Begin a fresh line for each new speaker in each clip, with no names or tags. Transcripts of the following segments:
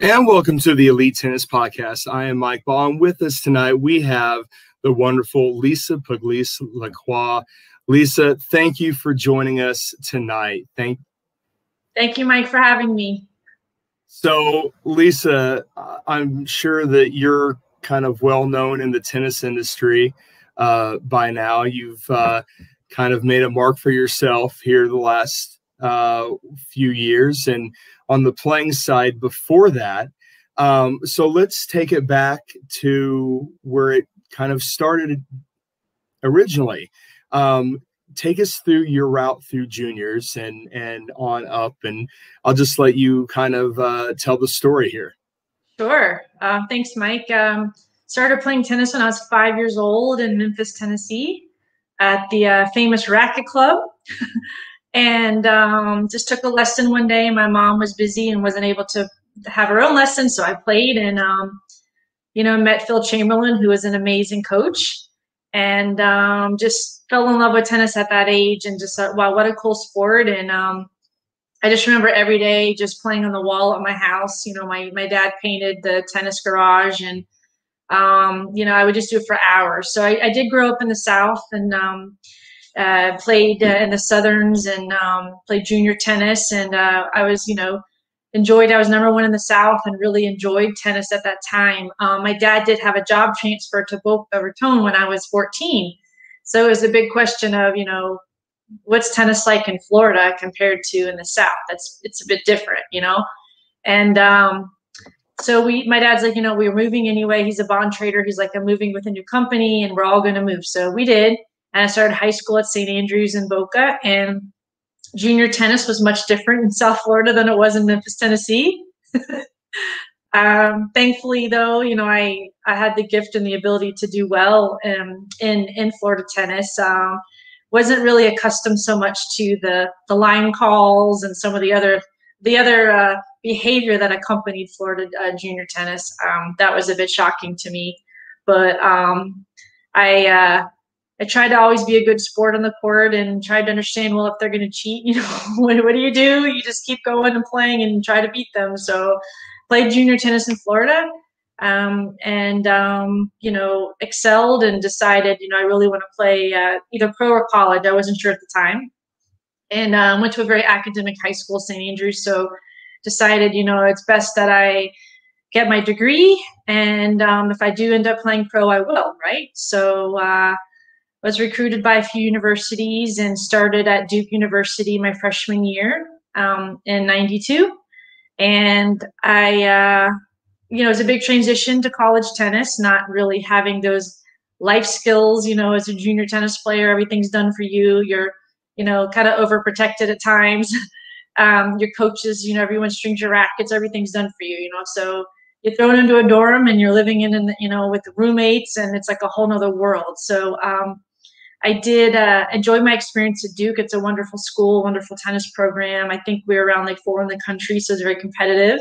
And welcome to the Elite Tennis Podcast. I am Mike Ball, and with us tonight we have the wonderful Lisa Pugliese-LaCroix. Lisa, thank you for joining us tonight. Thank
you, Mike, for having me.
So, Lisa, I'm sure that you're kind of well known in the tennis industry by now. You've kind of made a mark for yourself here the last few years, and on the playing side before that. So let's take it back to where it kind of started originally. Take us through your route through juniors and on up, and I'll just let you kind of tell the story here.
Sure. Thanks, Mike. Started playing tennis when I was 5 years old in Memphis, Tennessee at the famous Racket Club. And just took a lesson one day. My mom was busy and wasn't able to have her own lesson, so I played and, met Phil Chamberlain, who was an amazing coach, and just fell in love with tennis at that age and just thought, wow, what a cool sport. And I just remember every day just playing on the wall at my house. My dad painted the tennis garage, and, I would just do it for hours. So I did grow up in the South, and played in the Southerns, and played junior tennis, and I was, I was number one in the South and really enjoyed tennis at that time. My dad did have a job transfer to Boca Raton when I was 14. So it was a big question of, what's tennis like in Florida compared to in the South? It's a bit different, And so my dad's like, we were moving anyway. He's a bond trader. He's like, I'm moving with a new company and we're all going to move. So we did. And I started high school at St. Andrews in Boca, and junior tennis was much different in South Florida than it was in Memphis, Tennessee. Thankfully, though, I had the gift and the ability to do well in Florida tennis. Wasn't really accustomed so much to the line calls and some of the other behavior that accompanied Florida junior tennis. That was a bit shocking to me, but I tried to always be a good sport on the court and tried to understand, well, if they're going to cheat, what do? You just keep going and playing and try to beat them. So played junior tennis in Florida, and excelled and decided, I really want to play either pro or college. I wasn't sure at the time. And went to a very academic high school, St. Andrews. So decided, it's best that I get my degree. And if I do end up playing pro, I will, right? So was recruited by a few universities and started at Duke University my freshman year in '92. And it was a big transition to college tennis, not really having those life skills, as a junior tennis player. Everything's done for you. You're, kind of overprotected at times. Your coaches, everyone strings your rackets, everything's done for you, so you're thrown into a dorm and you're living in with the roommates, and it's like a whole nother world. So I did enjoy my experience at Duke. It's a wonderful school, wonderful tennis program. I think we were around like 4 in the country, so it's very competitive.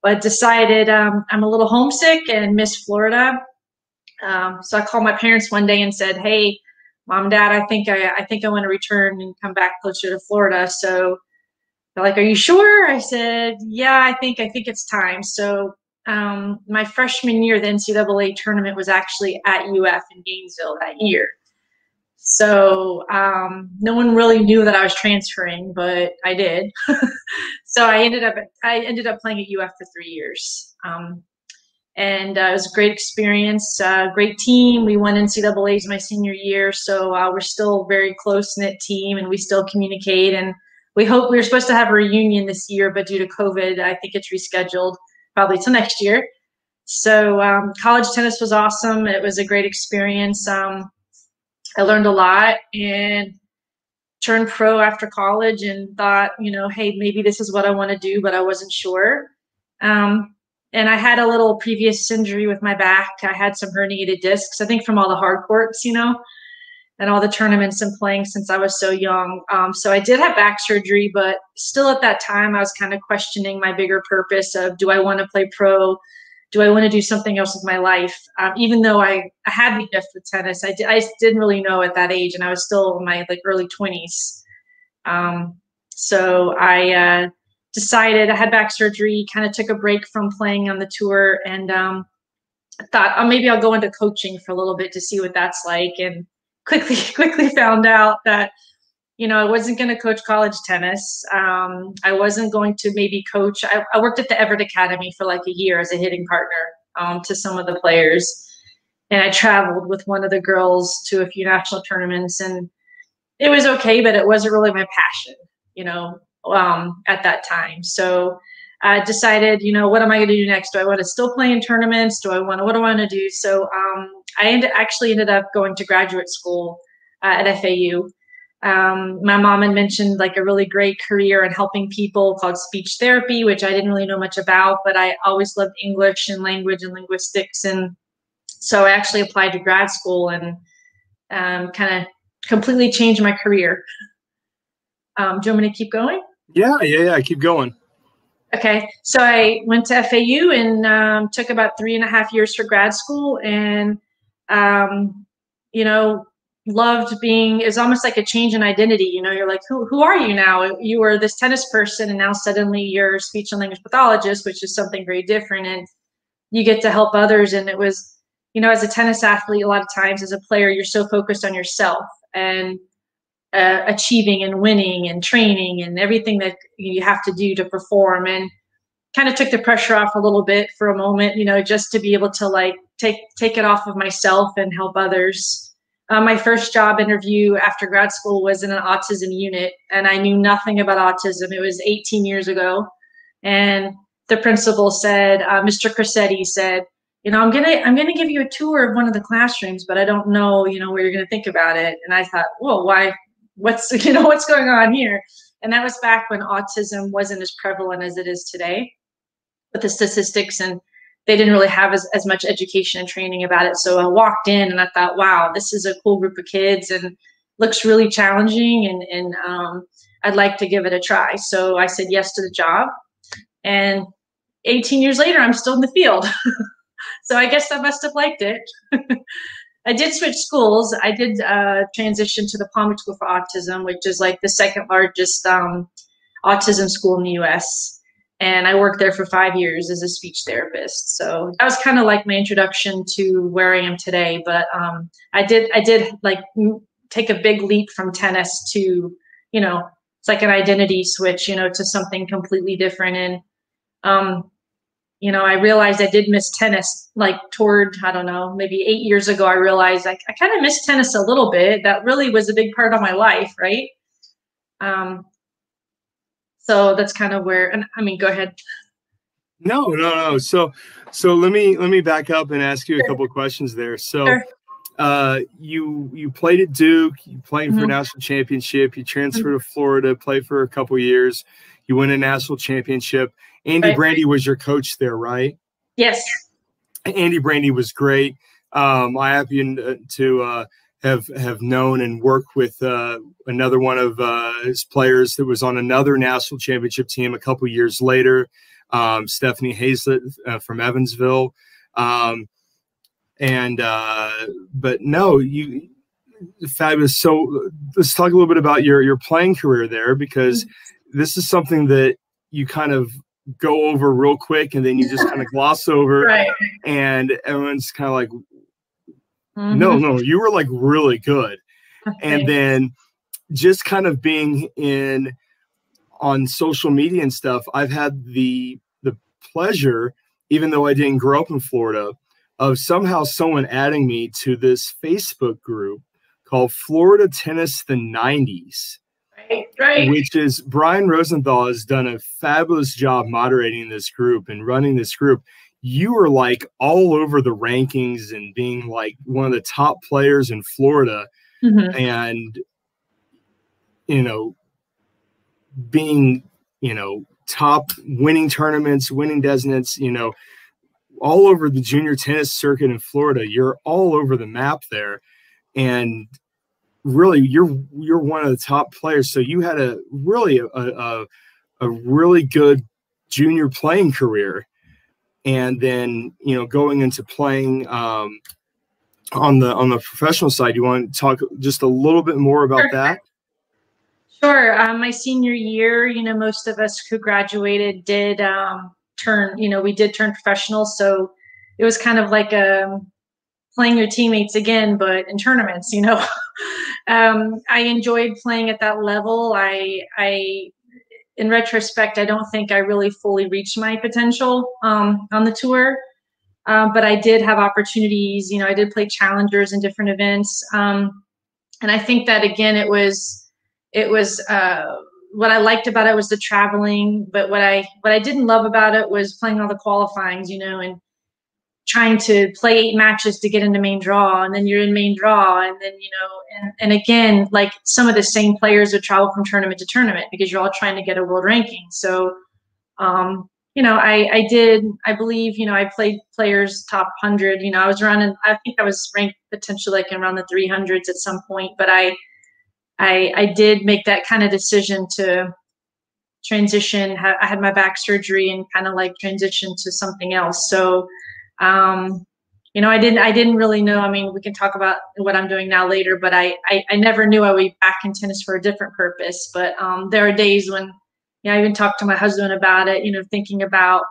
But decided I'm a little homesick and miss Florida. So I called my parents one day and said, "Hey, Mom, Dad, I think I want to return and come back closer to Florida." So they're like, "Are you sure?" I said, "Yeah, I think it's time." So my freshman year, the NCAA tournament was actually at UF in Gainesville that year. So no one really knew that I was transferring, but I did. So I ended up playing at UF for 3 years. And it was a great experience, great team. We won NCAAs my senior year, so we're still a very close-knit team, and we still communicate. And we were supposed to have a reunion this year, but due to COVID, I think it's rescheduled probably till next year. So college tennis was awesome. It was a great experience. I learned a lot and turned pro after college and thought, hey, maybe this is what I want to do, but I wasn't sure. And I had a little previous injury with my back. I had some herniated discs, I think from all the hard courts, and all the tournaments and playing since I was so young. So I did have back surgery, but still at that time, I was kind of questioning my bigger purpose of, do I want to play pro? Do I want to do something else with my life? Even though I had the gift with tennis, I didn't really know at that age, and I was still in my early 20s. So I decided I had back surgery, kind of took a break from playing on the tour, and thought, oh, maybe I'll go into coaching for a little bit to see what that's like, and quickly found out that, you know, I wasn't going to coach college tennis. I wasn't going to maybe coach. I worked at the Everett Academy for like a year as a hitting partner to some of the players. And I traveled with one of the girls to a few national tournaments, and it was okay, but it wasn't really my passion, you know, at that time. So I decided, you know, what am I going to do next? Do I want to still play in tournaments? What do I want to do? So I actually ended up going to graduate school at FAU. My mom had mentioned like a really great career in helping people called speech therapy, which I didn't really know much about, but I always loved English and language and linguistics. And so I actually applied to grad school and kind of completely changed my career. Do you want me to keep going?
Yeah. Keep going.
Okay. So I went to FAU and took about 3.5 years for grad school, and, you know, loved being, it's almost like a change in identity. You know, you're like, who are you now? You were this tennis person, and now suddenly you're a speech and language pathologist, which is something very different. And you get to help others. And it was, you know, as a tennis athlete, a lot of times as a player, you're so focused on yourself and achieving and winning and training and everything that you have to do to perform, and kind of took the pressure off a little bit for a moment, you know, just to be able to like take it off of myself and help others. My first job interview after grad school was in an autism unit, and I knew nothing about autism. It was 18 years ago. And the principal said, Mr. Cressetti said, you know, I'm gonna give you a tour of one of the classrooms, but I don't know, you know, what you're gonna think about it. And I thought, whoa, why? What's going on here? And that was back when autism wasn't as prevalent as it is today with the statistics, and they didn't really have as much education and training about it. So I walked in and I thought, wow, this is a cool group of kids and looks really challenging, and I'd like to give it a try. So I said yes to the job, and 18 years later, I'm still in the field. So I guess I must have liked it. I did switch schools. I did transition to the Palmer School for Autism, which is like the second largest autism school in the US. And I worked there for 5 years as a speech therapist. So that was kind of like my introduction to where I am today. But I did like take a big leap from tennis to, you know, it's like an identity switch, you know, to something completely different. And, you know, I realized I did miss tennis, like toward, I don't know, maybe 8 years ago, I realized I kind of missed tennis a little bit. That really was a big part of my life, right? So that's kind of where, and I mean, go ahead.
No. So let me back up and ask you a couple of questions there. So sure. You played at Duke, you played for a national championship, you transferred to Florida, played for a couple of years, you win a national championship. Andy Brandy was your coach there, right?
Yes.
Andy Brandy was great. I happen to have known and worked with another one of his players that was on another national championship team a couple years later, Stephanie Hazlett from Evansville. But no, you fabulous. So let's talk a little bit about your playing career there, because this is something that you kind of go over real quick and then you just kind of gloss over, right? And everyone's kind of like, no, you were like really good. Okay. And then just kind of being on social media and stuff, I've had the pleasure, even though I didn't grow up in Florida, of somehow someone adding me to this Facebook group called Florida Tennis the 90s. Right. Which is, Brian Rosenthal has done a fabulous job moderating this group and running this group. You were like all over the rankings and being like one of the top players in Florida, and, you know, being, you know, top, winning tournaments, winning designates, you know, all over the junior tennis circuit in Florida. You're all over the map there. And really, you're one of the top players. So you had a really good junior playing career. And then, you know, going into playing on the professional side, you want to talk just a little bit more about that?
Sure. My senior year, most of us who graduated did we did turn professional. So it was kind of like playing your teammates again, but in tournaments. I enjoyed playing at that level. In retrospect, I don't think I really fully reached my potential on the tour. But I did have opportunities. I did play challengers in different events. And I think that, again, it was what I liked about it was the traveling, but what I didn't love about it was playing all the qualifyings, and trying to play 8 matches to get into main draw, and then you're in main draw, and then and again, like, some of the same players would travel from tournament to tournament because you're all trying to get a world ranking. So I believe, I played players top 100. I was around, I think I was ranked potentially like around the 300s at some point, but I did make that kind of decision to transition. I had my back surgery and kind of like transition to something else. So, I didn't really know. I mean, we can talk about what I'm doing now later, but I never knew I would be back in tennis for a different purpose. But there are days when, I even talked to my husband about it, thinking about,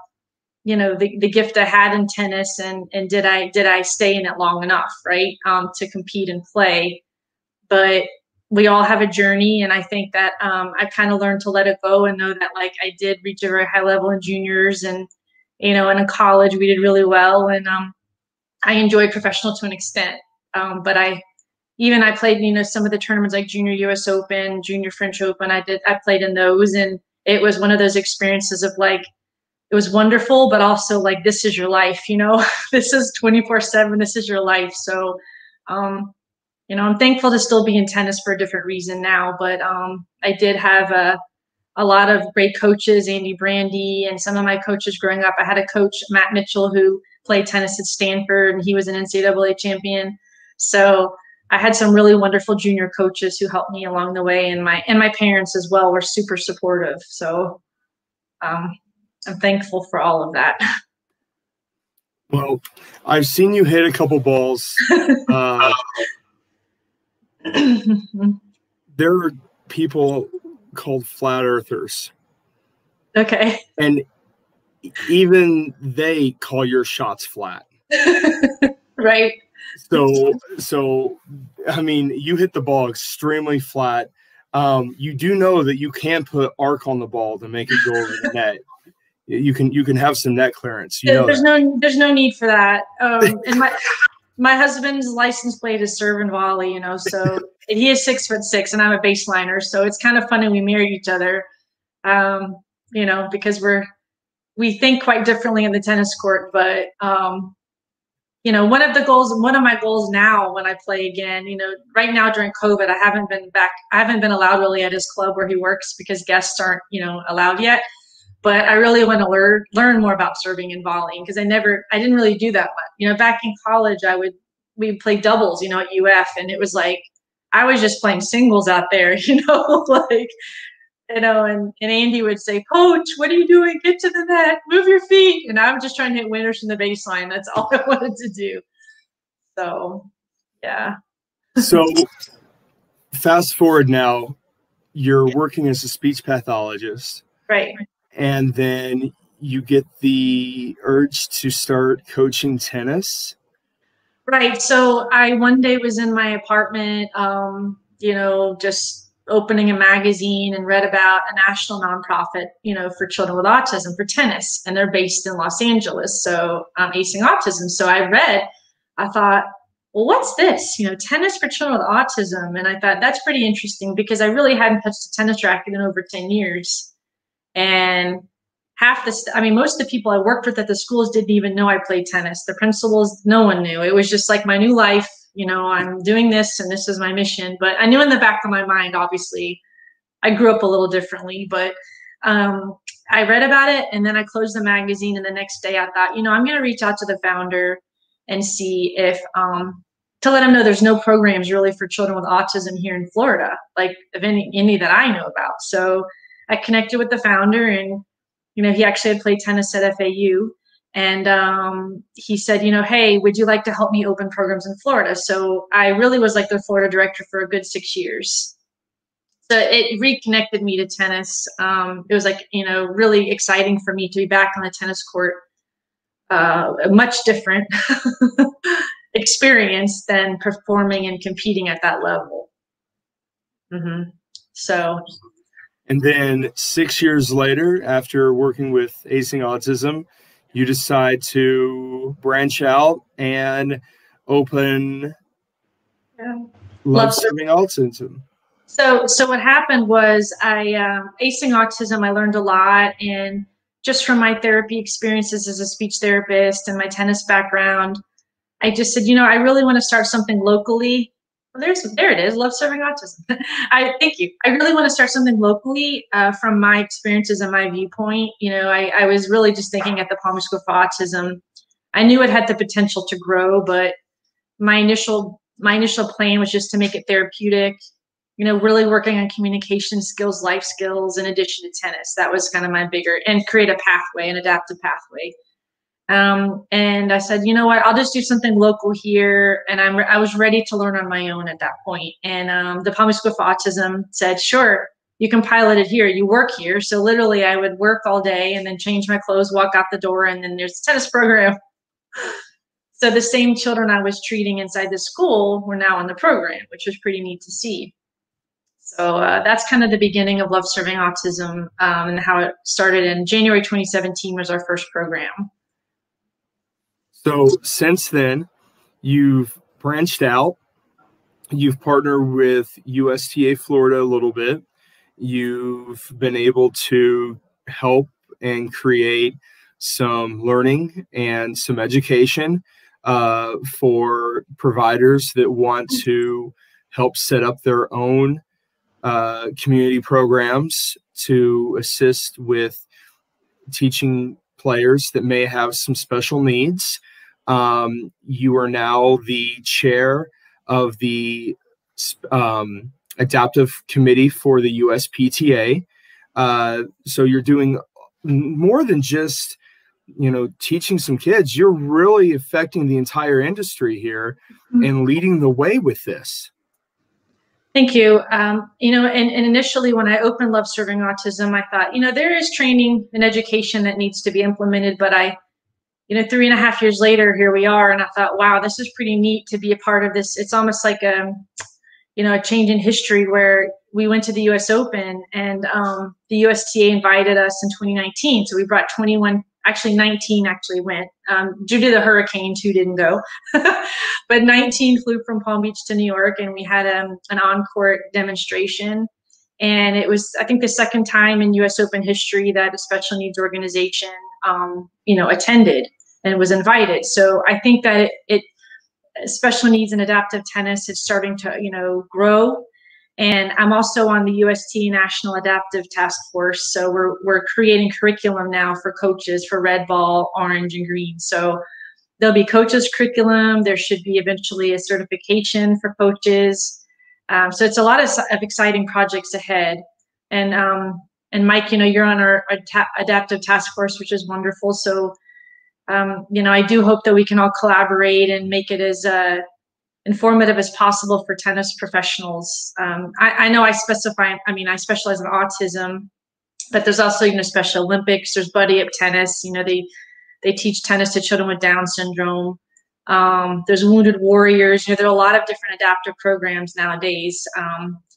the gift I had in tennis, and did I stay in it long enough, right, to compete and play. But we all have a journey, and I think that I've kind of learned to let it go and know that, like, I did reach a very high level in juniors, and and in college we did really well, and I enjoyed professional to an extent. But I played some of the tournaments like Junior US Open, Junior French Open. I played in those, and it was one of those experiences of, like, it was wonderful, but also, like, this is your life, this is 24/7, this is your life. So I'm thankful to still be in tennis for a different reason now, but I did have a lot of great coaches, Andy Brandy, and some of my coaches growing up. I had a coach, Matt Mitchell, who played tennis at Stanford, and he was an NCAA champion. So I had some really wonderful junior coaches who helped me along the way, and my parents as well were super supportive. So I'm thankful for all of that.
Well, I've seen you hit a couple balls. There are people called flat earthers.
Okay.
And even they call your shots flat.
Right.
So I mean, you hit the ball extremely flat. You do know that you can put arc on the ball to make it go over the net. You can have some net clearance.
There's no need for that. And my husband's license plate is serve and volley, so and he is 6'6" and I'm a baseliner. So it's kind of funny we married each other, because we think quite differently in the tennis court. But one of my goals now when I play again, right now during COVID, I haven't been allowed really at his club where he works because guests aren't, allowed yet. But I really want to learn more about serving and volleying, because I didn't really do that much. Back in college, we'd play doubles, at UF, and it was like I was just playing singles out there, like, and Andy would say, "Coach, what are you doing? Get to the net, move your feet," and I'm just trying to hit winners from the baseline. That's all I wanted to do. So, yeah.
So, fast forward now, you're working as a speech pathologist,
right?
And then you get the urge to start coaching tennis.
Right. So I one day was in my apartment, just opening a magazine, and read about a national nonprofit, for children with autism for tennis, and they're based in Los Angeles. So Acing Autism. So I thought, well, what's this? Tennis for children with autism. And I thought that's pretty interesting, because I really hadn't touched a tennis racket in over 10 years. And most of the people I worked with at the schools didn't even know I played tennis. The principals, no one knew. It was just like my new life. I'm doing this, and this is my mission. But I knew in the back of my mind, obviously, I grew up a little differently. But I read about it, and then I closed the magazine. And the next day, I thought, I'm going to reach out to the founder and see if to let him know there's no programs really for children with autism here in Florida, like of any that I know about. So I connected with the founder, and he actually had played tennis at FAU, and he said, hey, would you like to help me open programs in Florida? So I really was like their Florida director for a good 6 years. So it reconnected me to tennis. It was like, you know, really exciting for me to be back on the tennis court. A much different experience than performing and competing at that level. So.
And then 6 years later, after working with Acing Autism, you decide to branch out and open Love Serving Autism.
So what happened was Acing Autism, I learned a lot, and just from my therapy experiences as a speech therapist and my tennis background, I just said, you know, I really want to start something locally. Well, there it is, Love Serving Autism. Thank you. I really want to start something locally from my experiences and my viewpoint. You know, I was really just thinking at the Palmer School for Autism. I knew it had the potential to grow, but my initial plan was just to make it therapeutic, you know, really working on communication skills, life skills, in addition to tennis. That was kind of my bigger, and create a pathway, an adaptive pathway. And I said, you know what, I'll just do something local here. And I was ready to learn on my own at that point. And the Palmer School for Autism said, sure, you can pilot it here. You work here. So literally I would work all day and then change my clothes, walk out the door, and then there's a tennis program. So the same children I was treating inside the school were now in the program, which was pretty neat to see. So that's kind of the beginning of Love Serving Autism, and how it started in January 2017 was our first program.
So since then, you've branched out. You've partnered with USTA Florida a little bit. You've been able to help and create some learning and some education for providers that want to help set up their own community programs to assist with teaching players that may have some special needs. You are now the chair of the adaptive committee for the USPTA. So you're doing more than just, you know, teaching some kids. You're really affecting the entire industry here and leading the way with this.
Thank you. You know, and initially when I opened Love Serving Autism, I thought, you know, there is training and education that needs to be implemented, but you know, 3.5 years later, here we are. And I thought, wow, this is pretty neat to be a part of this. It's almost like you know, a change in history, where we went to the US Open, and the USTA invited us in 2019. So we brought 21, actually 19 actually went. Due to the hurricane, 2 didn't go. But 19 flew from Palm Beach to New York, and we had an on-court demonstration. And it was, I think, the second time in US Open history that a special needs organization, you know, attended and was invited. So I think that special needs and adaptive tennis is starting to, you know, grow. And I'm also on the USTA National Adaptive Task Force. So we're creating curriculum now for coaches for red ball, orange, and green. So there'll be coaches curriculum. There should be eventually a certification for coaches. So it's a lot of exciting projects ahead. And Mike, you know, you're on our adaptive task force, which is wonderful. So, you know, I do hope that we can all collaborate and make it as informative as possible for tennis professionals. I know I specialize in autism, but there's also, you know, Special Olympics, there's Buddy Up Tennis. You know, they teach tennis to children with Down syndrome. There's Wounded Warriors. You know, there are a lot of different adaptive programs nowadays.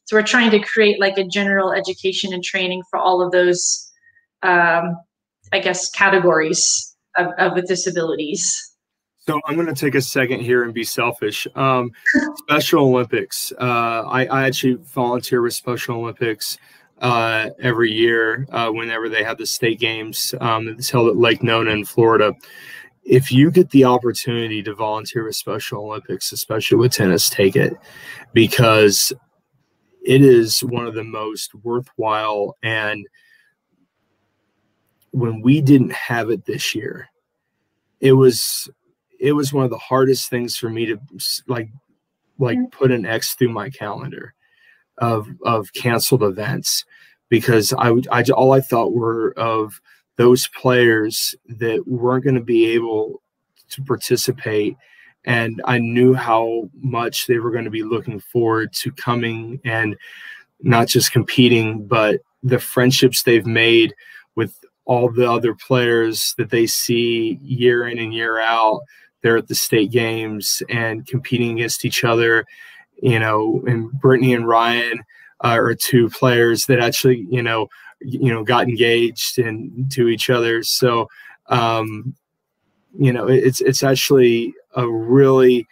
So we're trying to create like a general education and training for all of those, I guess, categories of disabilities.
So I'm going to take a second here and be selfish. Special Olympics. I actually volunteer with Special Olympics every year whenever they have the state games. It's held at Lake Nona in Florida. If you get the opportunity to volunteer with Special Olympics, especially with tennis, take it, because it is one of the most worthwhile. And when we didn't have it this year, it was one of the hardest things for me to like put an X through my calendar of canceled events, because all I thought were of those players that weren't going to be able to participate. And I knew how much they were going to be looking forward to coming and not just competing, but the friendships they've made with all the other players that they see year in and year out. They're at the state games and competing against each other, and Brittany and Ryan are two players that actually, got engaged to each other. So, it's actually a really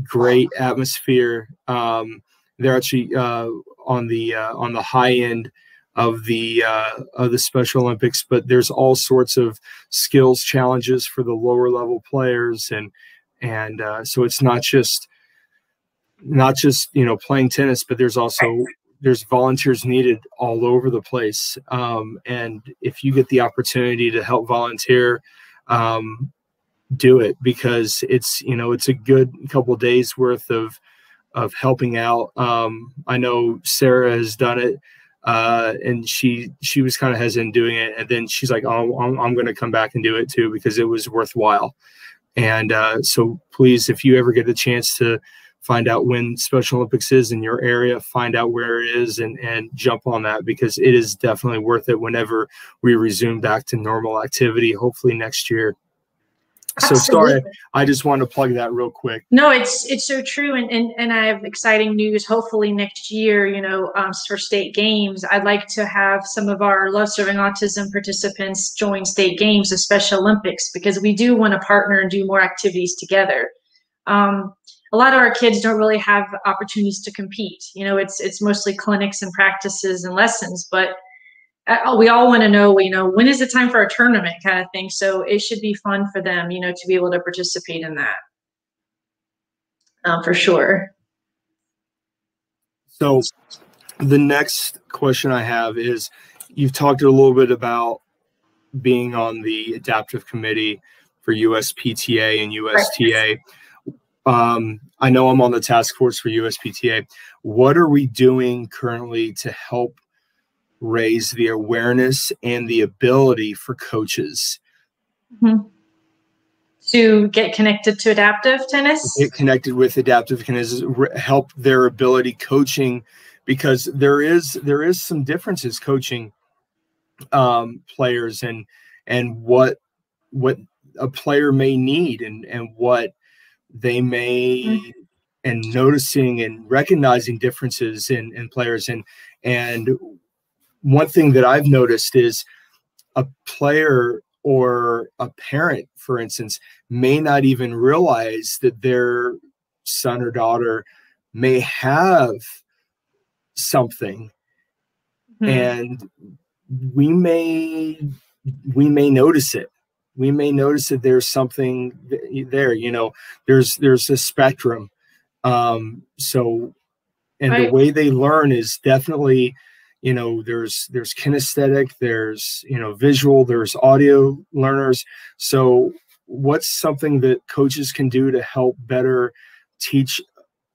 great atmosphere. They're actually on the high end of the Special Olympics, but there's all sorts of skills challenges for the lower level players, and so it's not just playing tennis, but there's volunteers needed all over the place. And if you get the opportunity to help volunteer, do it, because it's a good couple of days worth of helping out. I know Sarah has done it, and she was kind of hesitant doing it, and then she's like, "Oh, I'm going to come back and do it too because it was worthwhile." And so please, if you ever get the chance to find out when Special Olympics is in your area, find out where it is and jump on that, because it is definitely worth it whenever we resume back to normal activity, hopefully next year. So sorry, I just wanted to plug that real quick.
No, it's so true. And I have exciting news. Hopefully next year, for state games, I'd like to have some of our Love Serving Autism participants join state games of Special Olympics, because we do want to partner and do more activities together. A lot of our kids don't really have opportunities to compete. It's mostly clinics and practices and lessons, but we all want to know, when is it time for a tournament kind of thing. So it should be fun for them, to be able to participate in that. For sure.
So the next question I have is, you've talked a little bit about being on the adaptive committee for USPTA and USTA. I know I'm on the task force for USPTA. What are we doing currently to help raise the awareness and the ability for coaches
to get connected to adaptive tennis?
Get connected with adaptive tennis, help their ability coaching, because there is some differences coaching players and what a player may need and what they may, and noticing and recognizing differences in players. And one thing that I've noticed is a player or a parent, for instance, may not even realize that their son or daughter may have something, and we may notice it. We may notice that there's something there. There's a spectrum. The way they learn is definitely, there's kinesthetic, there's, visual, there's audio learners. So what's something that coaches can do to help better teach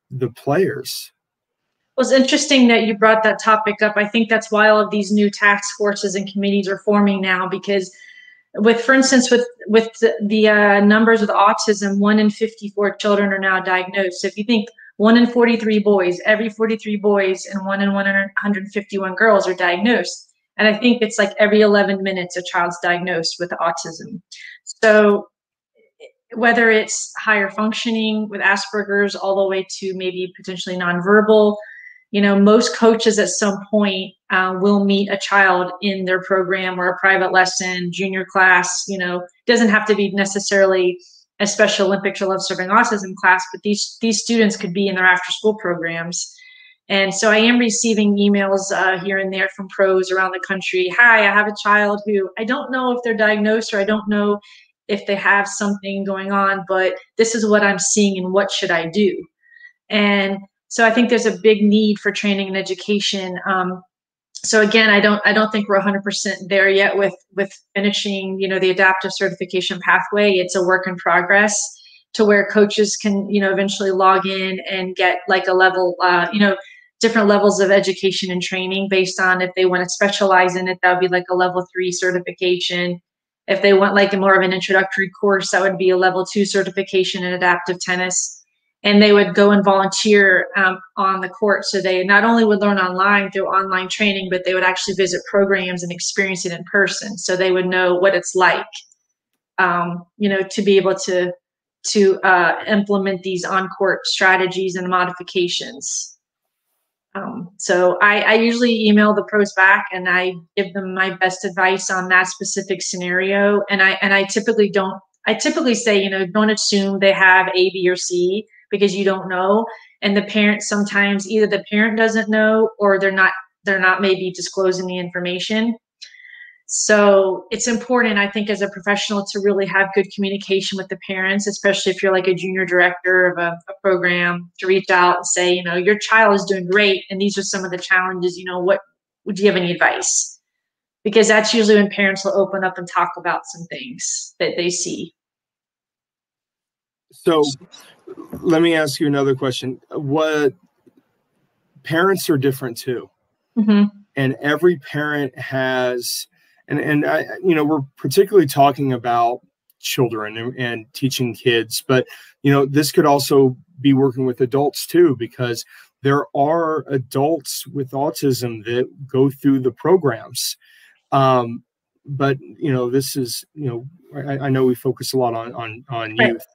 the players?
Well, it's interesting that you brought that topic up. I think that's why all of these new task forces and committees are forming now, because for instance, with the numbers with autism, 1 in 54 children are now diagnosed. So if you think 1 in 43 boys, every 43 boys and 1 in 151 girls are diagnosed. And I think it's like every 11 minutes a child's diagnosed with autism. So whether it's higher functioning with Asperger's all the way to maybe potentially nonverbal, most coaches at some point will meet a child in their program or a private lesson, junior class. It doesn't have to be necessarily a Special Olympics or Love Serving Autism class, but these students could be in their after school programs. And so I am receiving emails here and there from pros around the country. Hi, I have a child who I don't know if they're diagnosed, or I don't know if they have something going on, but this is what I'm seeing and what should I do? And so I think there's a big need for training and education. So again, I don't think we're 100% there yet with finishing, the adaptive certification pathway. It's a work in progress to where coaches can, eventually log in and get like a level, different levels of education and training based on if they want to specialize in it. That would be like a level 3 certification. If they want like more of an introductory course, that would be a level 2 certification in adaptive tennis. and they would go and volunteer on the court. So they not only would learn online through online training, but they would actually visit programs and experience it in person. So they would know what it's like, you know, to be able to implement these on-court strategies and modifications. So I usually email the pros back and I give them my best advice on that specific scenario. And I typically say, you know, don't assume they have A, B, or C, because you don't know. And the parent, sometimes either the parent doesn't know, or they're not maybe disclosing the information. So it's important, I think, as a professional to really have good communication with the parents, especially if you're like a junior director of a program, to reach out and say, you know, your child is doing great, and these are some of the challenges, you know, what would you have any advice? Because that's usually when parents will open up and talk about some things that they see.
So let me ask you another question. What parents are different too. Mm-hmm. And every parent has, and I, you know, we're particularly talking about children and teaching kids, but, you know, this could also be working with adults too, because there are adults with autism that go through the programs. But, you know, this is, you know, I know we focus a lot on youth.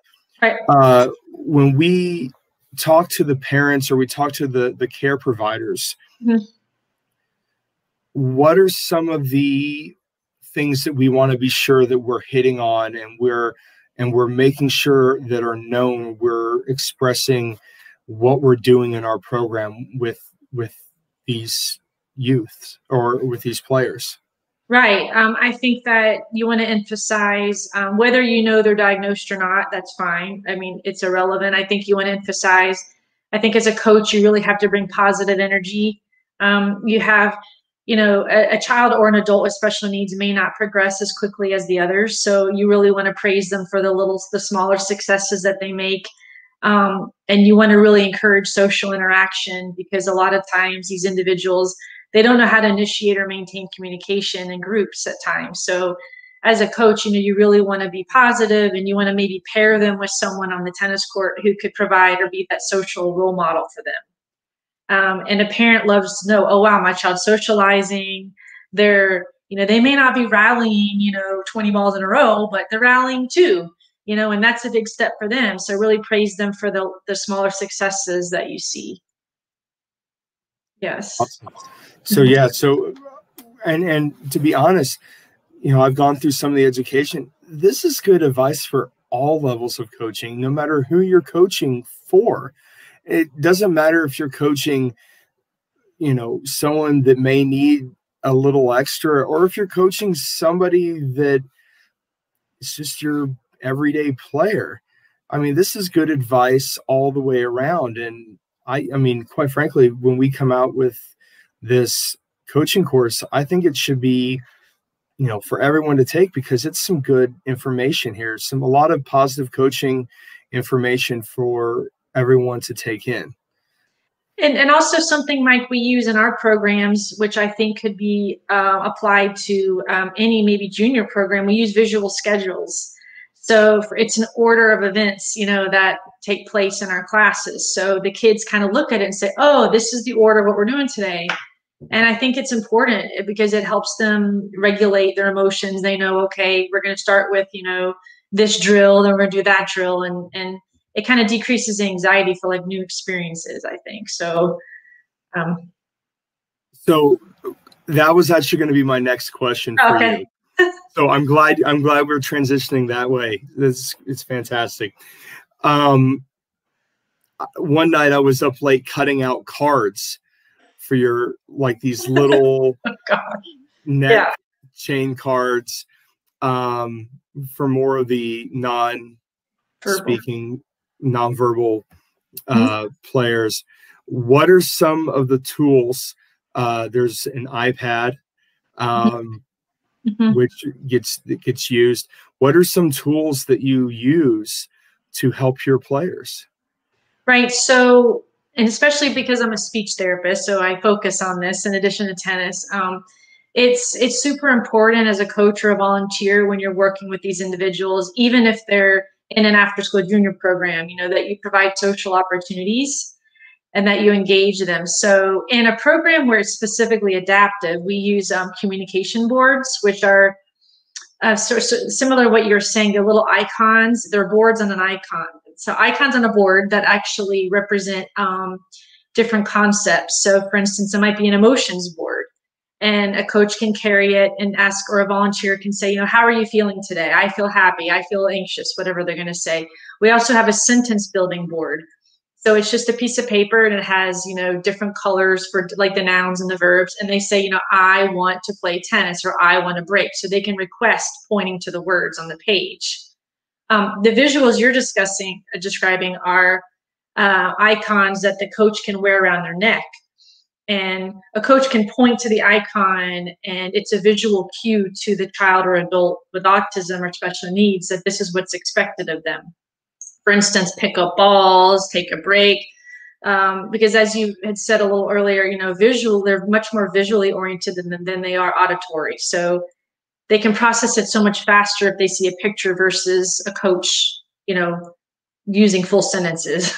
Right. When we talk to the parents or we talk to the care providers, mm-hmm. what are some of the things that we want to be sure that we're hitting on and we're making sure that are known, we're expressing what we're doing in our program with these youth or with these players?
Right. I think that you want to emphasize whether you know they're diagnosed or not, that's fine. I mean, it's irrelevant. I think you want to emphasize, I think as a coach, you really have to bring positive energy. You have, you know, a child or an adult with special needs may not progress as quickly as the others. So you really want to praise them for the smaller successes that they make. And you want to really encourage social interaction, because a lot of times these individuals, they don't know how to initiate or maintain communication in groups at times. So as a coach, you know, you really want to be positive, and you want to maybe pair them with someone on the tennis court who could provide or be that social role model for them. And a parent loves to know, oh, wow, my child's socializing. They're, you know, they may not be rallying, you know, 20 balls in a row, but they're rallying too, you know, and that's a big step for them. So really praise them for the smaller successes that you see. Yes.
Awesome. So, yeah. So, and to be honest, you know, I've gone through some of the education. This is good advice for all levels of coaching, no matter who you're coaching for. It doesn't matter if you're coaching, you know, someone that may need a little extra, or if you're coaching somebody that is just your everyday player. I mean, this is good advice all the way around. And I mean, quite frankly, when we come out with this coaching course, I think it should be, you know, for everyone to take, because it's some good information here, a lot of positive coaching information for everyone to take in.
And also something, Mike, we use in our programs, which I think could be applied to any maybe junior program. We use visual schedules. So it's an order of events, you know, that take place in our classes. So the kids kind of look at it and say, oh, this is the order of what we're doing today. And I think it's important because it helps them regulate their emotions. They know, okay, we're going to start with, you know, this drill, then we're going to do that drill. And it kind of decreases anxiety for like new experiences, I think. So,
so that was actually going to be my next question for you. So I'm glad we're transitioning that way. It's fantastic. One night I was up late cutting out cards for your, like, these little neck chain cards for more of the non-speaking, non-verbal players. What are some of the tools? There's an iPad, which gets used. What are some tools that you use to help your players?
Right. So, and especially because I'm a speech therapist, so I focus on this in addition to tennis. It's super important as a coach or a volunteer when you're working with these individuals, even if they're in an after-school junior program, you know, that you provide social opportunities and that you engage them. So in a program where it's specifically adaptive, we use communication boards, which are so similar to what you're saying. They're little icons. They're boards on an icon. So icons on a board that actually represent different concepts. So for instance, it might be an emotions board, and a coach can carry it and ask, or a volunteer can say, you know, how are you feeling today? I feel happy. I feel anxious, whatever they're going to say. We also have a sentence building board. So it's just a piece of paper, and it has, you know, different colors for like the nouns and the verbs. And they say, you know, I want to play tennis, or I want to break. So they can request pointing to the words on the page. The visuals you're describing are icons that the coach can wear around their neck. And a coach can point to the icon, and it's a visual cue to the child or adult with autism or special needs that this is what's expected of them. For instance, pick up balls, take a break, because as you had said a little earlier, you know, they're much more visually oriented than they are auditory. So they can process it so much faster if they see a picture versus a coach, you know, using full sentences.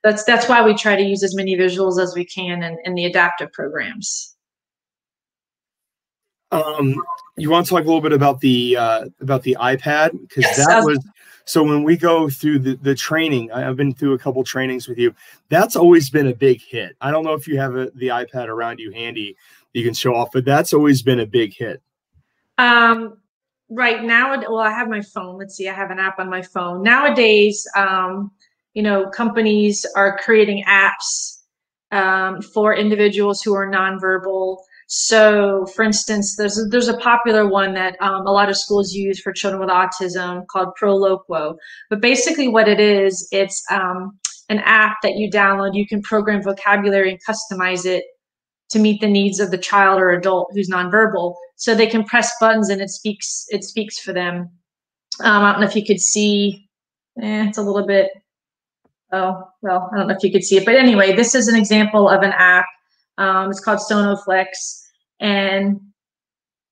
That's why we try to use as many visuals as we can in the adaptive programs.
You want to talk a little bit about the iPad? Because
yes,
that was, so when we go through the training, I've been through a couple trainings with you. That's always been a big hit. I don't know if you have the iPad around you handy you can show off, but that's always been a big hit.
Right now, well, I have my phone. Let's see, I have an app on my phone. Nowadays, you know, companies are creating apps for individuals who are nonverbal. So for instance, there's a popular one that a lot of schools use for children with autism called Pugliese-LaCroix. But basically what it is, it's an app that you download. You can program vocabulary and customize it to meet the needs of the child or adult who's nonverbal. So they can press buttons and it speaks for them. I don't know if you could see, it's a little bit, oh, well, I don't know if you could see it, but anyway, this is an example of an app. It's called Sonoflex, and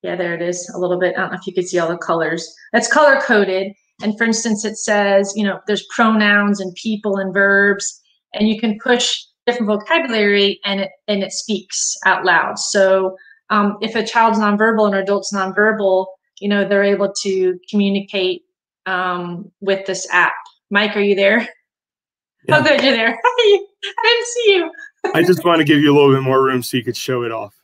yeah, there it is a little bit. I don't know if you could see all the colors. That's color coded. And for instance, it says, you know, there's pronouns and people and verbs, and you can push different vocabulary and it speaks out loud. So if a child's nonverbal and an adult's nonverbal, you know, they're able to communicate with this app. Mike, are you there? Yeah. Oh, good, you're there. I didn't see you.
I just want to give you a little bit more room so you could show it off.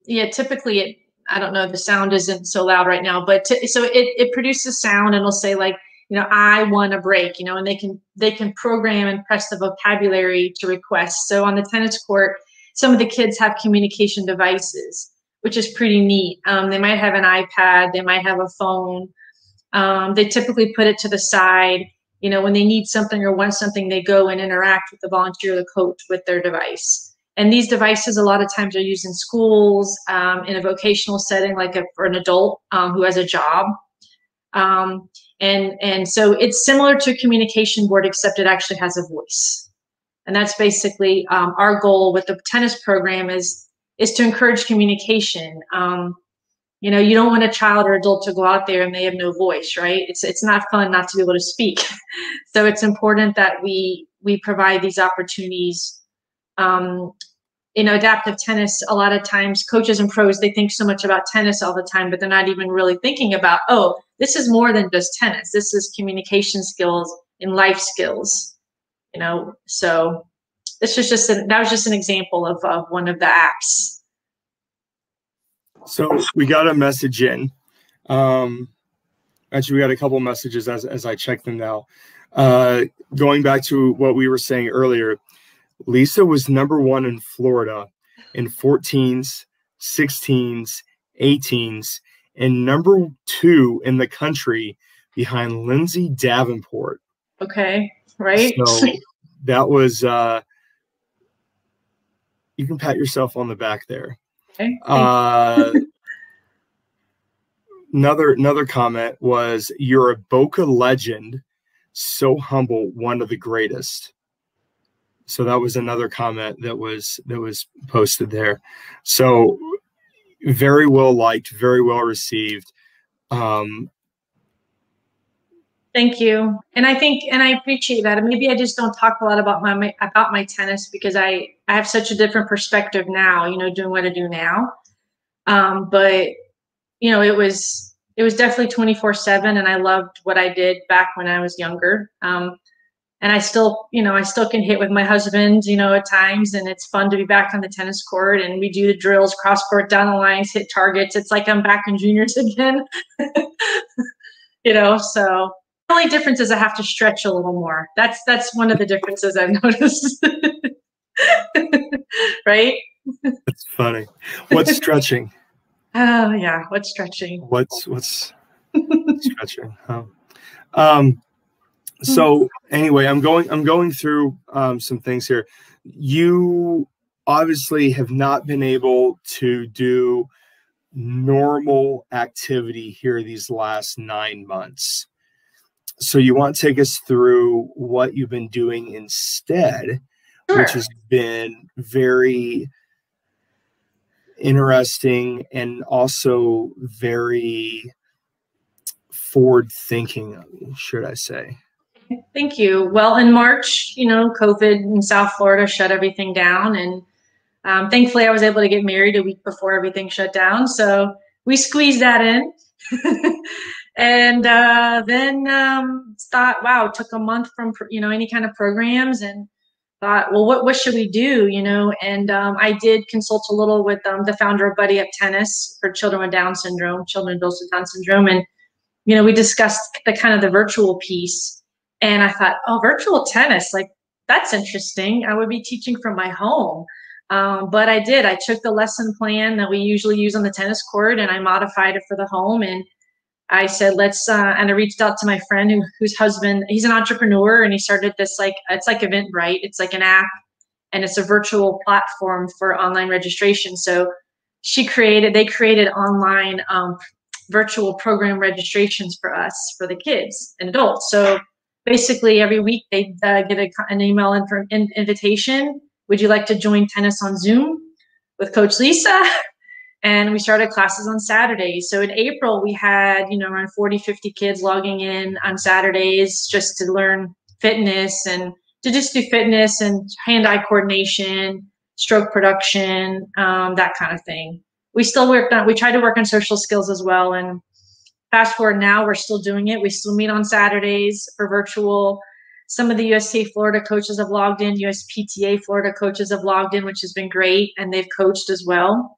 Yeah, typically I don't know, the sound isn't so loud right now, but so it produces sound, and it'll say like, you know, I want a break, you know, and they can program and press the vocabulary to request. So on the tennis court, some of the kids have communication devices, which is pretty neat. They might have an iPad, they might have a phone. They typically put it to the side. You know, when they need something or want something, they go and interact with the volunteer or the coach with their device. And these devices a lot of times are used in schools, in a vocational setting, like for an adult who has a job. And so it's similar to a communication board, except it actually has a voice. And that's basically our goal with the tennis program is to encourage communication. You know, you don't want a child or adult to go out there and they have no voice, right? It's not fun not to be able to speak. So it's important that we provide these opportunities. You know, adaptive tennis, a lot of times coaches and pros, they think so much about tennis all the time, but they're not even really thinking about, oh, this is more than just tennis. This is communication skills and life skills, you know? So this was that was just an example of one of the apps.
So we got a message in. Actually, we got a couple messages as I check them now. Going back to what we were saying earlier, Lisa was #1 in Florida in 14s, 16s, 18s, and #2 in the country behind Lindsay Davenport.
Okay, right.
So that was, you can pat yourself on the back there.
Okay.
Another comment was, "You're a Boca legend, so humble, one of the greatest." So that was another comment that was posted there. So very well liked, very well received.
Thank you. And I appreciate that. And maybe I just don't talk a lot about my tennis because I have such a different perspective now, you know, doing what I do now. But you know, it was definitely 24/7, and I loved what I did back when I was younger. And I still, you know, I still can hit with my husband, you know, at times, and it's fun to be back on the tennis court, and we do the drills, cross court, down the lines, hit targets. It's like I'm back in juniors again. You know, so the only difference is I have to stretch a little more. That's one of the differences I've noticed. Right?
That's funny. What's stretching?
Oh yeah, what's stretching?
What's stretching? Huh? So anyway, I'm going through some things here. You obviously have not been able to do normal activity here these last 9 months. So you want to take us through what you've been doing instead,
Sure.
which has been very interesting and also very forward thinking, should I say.
Thank you. Well, in March, you know, COVID in South Florida shut everything down, and thankfully I was able to get married a week before everything shut down. So we squeezed that in. And then thought, wow, it took a month from, you know, any kind of programs, and thought, well, what should we do, you know? And I did consult a little with the founder of Buddy Up Tennis for children with Down syndrome, children and adults with Down syndrome. And, you know, we discussed the kind of the virtual piece. And I thought, oh, virtual tennis, like, that's interesting. I would be teaching from my home. But I did. I took the lesson plan that we usually use on the tennis court, and I modified it for the home. And I said, let's, and I reached out to my friend whose husband, he's an entrepreneur, and he started this, like, it's like Eventbrite. It's like an app, and it's a virtual platform for online registration. So they created online virtual program registrations for us, for the kids and adults. So basically every week they get an email invitation. Would you like to join tennis on Zoom with Coach Lisa? And we started classes on Saturdays. So in April, we had, you know, around 40, 50 kids logging in on Saturdays just to learn fitness, and to just do fitness and hand-eye coordination, stroke production, that kind of thing. We tried to work on social skills as well. And fast forward now, we're still doing it. We still meet on Saturdays for virtual. Some of the USTA Florida coaches have logged in, USPTA Florida coaches have logged in, which has been great. And they've coached as well.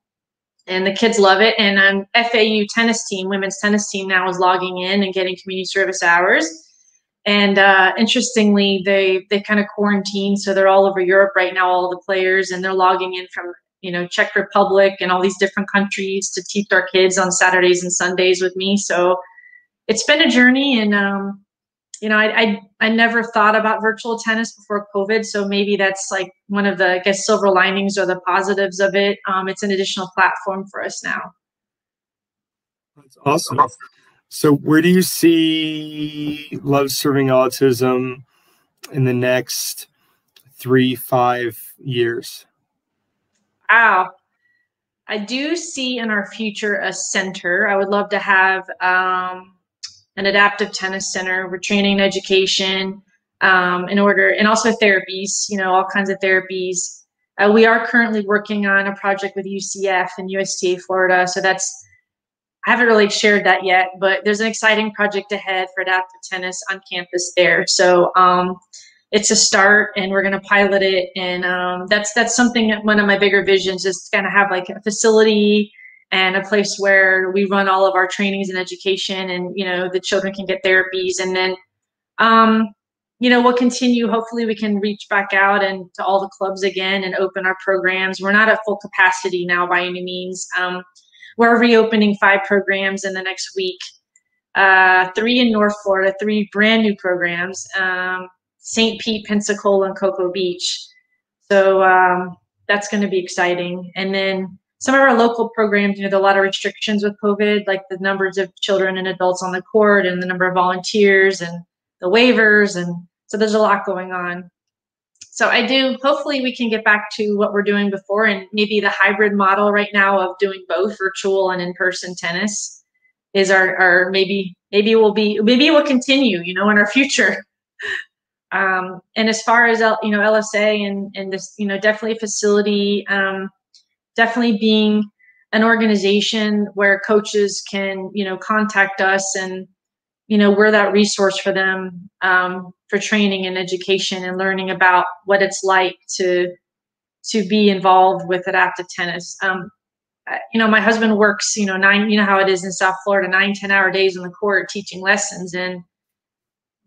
And the kids love it. And FAU tennis team, women's tennis team now is logging in and getting community service hours. And interestingly, they kind of quarantined, so they're all over Europe right now, all the players, and they're logging in from, you know, Czech Republic and all these different countries to teach our kids on Saturdays and Sundays with me. So it's been a journey, and you know, I never thought about virtual tennis before COVID, so maybe that's like one of the, I guess, silver linings or the positives of it. It's an additional platform for us now.
That's awesome. So where do you see Love Serving Autism in the next 3-5 years?
Wow. I do see in our future a center. I would love to have an adaptive tennis center. We're training and education and also therapies, you know, all kinds of therapies. We are currently working on a project with UCF and USTA Florida. So I haven't really shared that yet, but there's an exciting project ahead for adaptive tennis on campus there. So it's a start, and we're going to pilot it. And that's something, one of my bigger visions is to kind of have like a facility and a place where we run all of our trainings and education, and, you know, the children can get therapies. And then, you know, we'll continue. Hopefully we can reach back out and to all the clubs again and open our programs. We're not at full capacity now by any means. We're reopening 5 programs in the next week, 3 in North Florida, 3 brand new programs, St. Pete, Pensacola, and Cocoa Beach. So that's going to be exciting. And then some of our local programs, you know, there are a lot of restrictions with COVID, like the numbers of children and adults on the court and the number of volunteers and the waivers. And so there's a lot going on. So hopefully we can get back to what we're doing before, and maybe the hybrid model right now of doing both virtual and in-person tennis is our maybe maybe it will continue, you know, in our future. And as far as, you know, LSA and this, you know, definitely a facility, definitely being an organization where coaches can, you know, contact us, and, you know, we're that resource for them, for training and education and learning about what it's like to be involved with adaptive tennis. You know, my husband works, you know, you know how it is in South Florida, 9-10 hour days on the court teaching lessons, and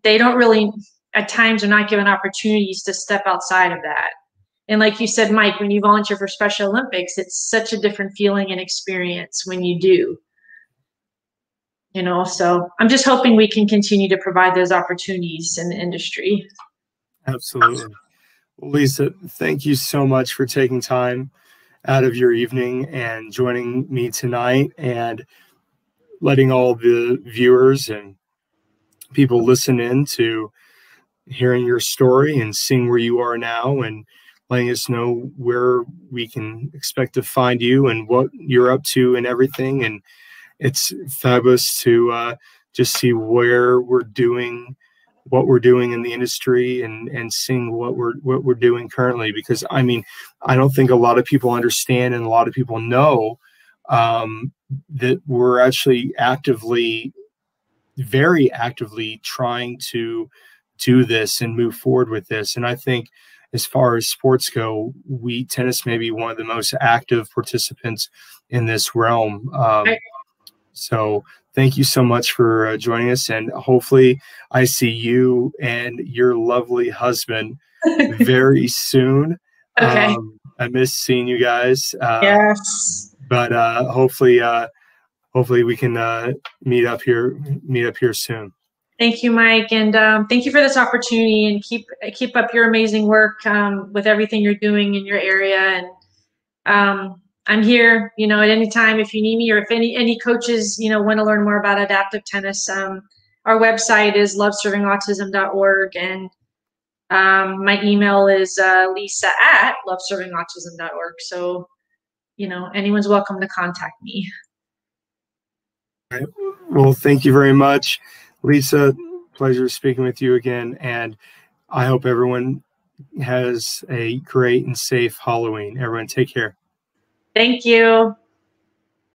they don't really, at times, are not given opportunities to step outside of that. And like you said, Mike, when you volunteer for Special Olympics, it's such a different feeling and experience when you do. You know, so I'm just hoping we can continue to provide those opportunities in the industry.
Absolutely. Well, Lisa, thank you so much for taking time out of your evening and joining me tonight, and letting all the viewers and people listen in to hearing your story and seeing where you are now, and letting us know where we can expect to find you and what you're up to and everything. And it's fabulous to just see where we're doing, what we're doing in the industry, and seeing what we're doing currently. Because I mean, I don't think a lot of people understand, and a lot of people know, that we're actually very actively trying to do this and move forward with this. And I think, as far as sports go, tennis may be one of the most active participants in this realm. So thank you so much for joining us, and hopefully I see you and your lovely husband very soon.
Okay.
I miss seeing you guys.
Yes.
But hopefully we can meet up here soon.
Thank you, Mike, and thank you for this opportunity, and keep up your amazing work with everything you're doing in your area. And I'm here, you know, at any time if you need me, or if any coaches, you know, want to learn more about adaptive tennis. Our website is loveservingautism.org, and my email is lisa@loveservingautism.org. So, you know, anyone's welcome to contact me.
All right. Well, thank you very much, Lisa. Pleasure speaking with you again, and I hope everyone has a great and safe Halloween. Everyone, take care.
Thank you.